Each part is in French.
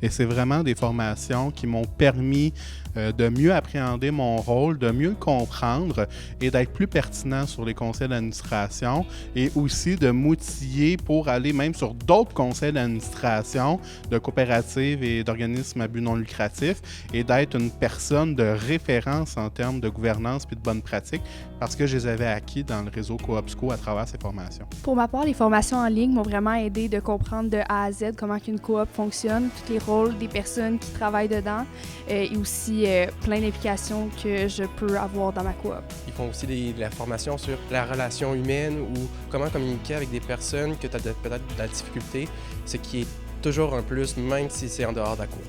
Et c'est vraiment des formations qui m'ont permis de mieux appréhender mon rôle, de mieux le comprendre et d'être plus pertinent sur les conseils d'administration et aussi de m'outiller pour aller même sur d'autres conseils d'administration de coopératives et d'organismes à but non lucratif et d'être une personne de référence en termes de gouvernance et de bonnes pratiques parce que je les avais acquis dans le réseau Coopsco à travers ces formations. Pour ma part, les formations en ligne m'ont vraiment aidé de comprendre de A à Z comment une coop fonctionne, tous les rôles des personnes qui travaillent dedans et aussi plein d'implications que je peux avoir dans ma coop. Ils font aussi de la formation sur la relation humaine ou comment communiquer avec des personnes que tu as peut-être de la difficulté, ce qui est toujours un plus, même si c'est en dehors de la coop.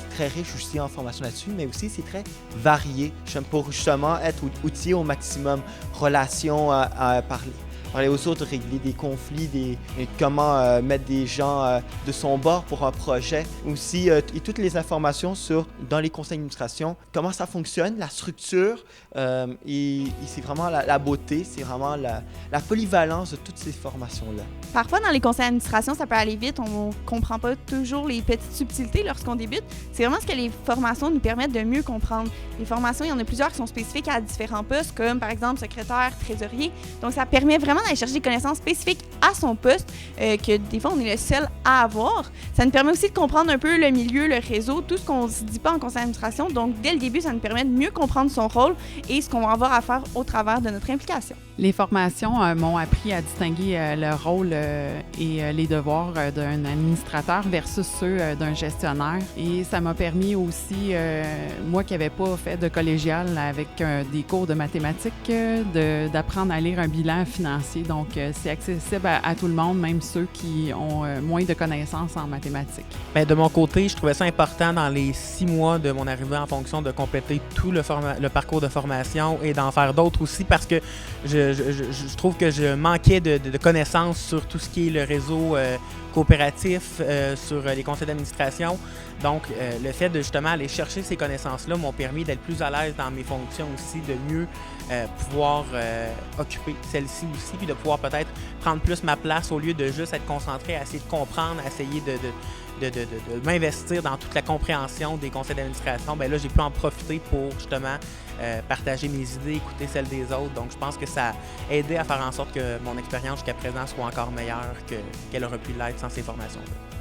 Très riche aussi en formation là-dessus, mais aussi c'est très varié pour justement être outillé au maximum. Relations parler aux autres, régler des conflits, comment mettre des gens de son bord pour un projet. Aussi, et toutes les informations dans les conseils d'administration, comment ça fonctionne, la structure, et c'est vraiment la beauté, c'est vraiment la polyvalence de toutes ces formations-là. Parfois, dans les conseils d'administration, ça peut aller vite. On ne comprend pas toujours les petites subtilités lorsqu'on débute. C'est vraiment ce que les formations nous permettent de mieux comprendre. Les formations, il y en a plusieurs qui sont spécifiques à différents postes, comme par exemple secrétaire, trésorier. Donc, ça permet vraiment d'aller chercher des connaissances spécifiques à son poste, que des fois, on est le seul à avoir. Ça nous permet aussi de comprendre un peu le milieu, le réseau, tout ce qu'on ne se dit pas en conseil d'administration. Donc, dès le début, ça nous permet de mieux comprendre son rôle et ce qu'on va avoir à faire au travers de notre implication. Les formations m'ont appris à distinguer le rôle et les devoirs d'un administrateur versus ceux d'un gestionnaire. Et ça m'a permis aussi, moi qui n'avais pas fait de collégial avec des cours de mathématiques, d'apprendre à lire un bilan financier. Donc, c'est accessible à tout le monde, même ceux qui ont moins de connaissances en mathématiques. Bien, de mon côté, je trouvais ça important dans les 6 mois de mon arrivée en fonction de compléter tout le parcours de formation et d'en faire d'autres aussi parce que je trouve que je manquais de connaissances sur tout ce qui est le réseau coopératif, sur les conseils d'administration. Donc, le fait de justement aller chercher ces connaissances-là m'ont permis d'être plus à l'aise dans mes fonctions aussi, de mieux pouvoir occuper celle-ci aussi, puis de pouvoir peut-être prendre plus ma place au lieu de juste être concentré à essayer de comprendre, à essayer de m'investir dans toute la compréhension des conseils d'administration. Bien là, j'ai pu en profiter pour justement partager mes idées, écouter celles des autres. Donc, je pense que ça a aidé à faire en sorte que mon expérience jusqu'à présent soit encore meilleure qu'elle aurait pu l'être sans ces formations-là.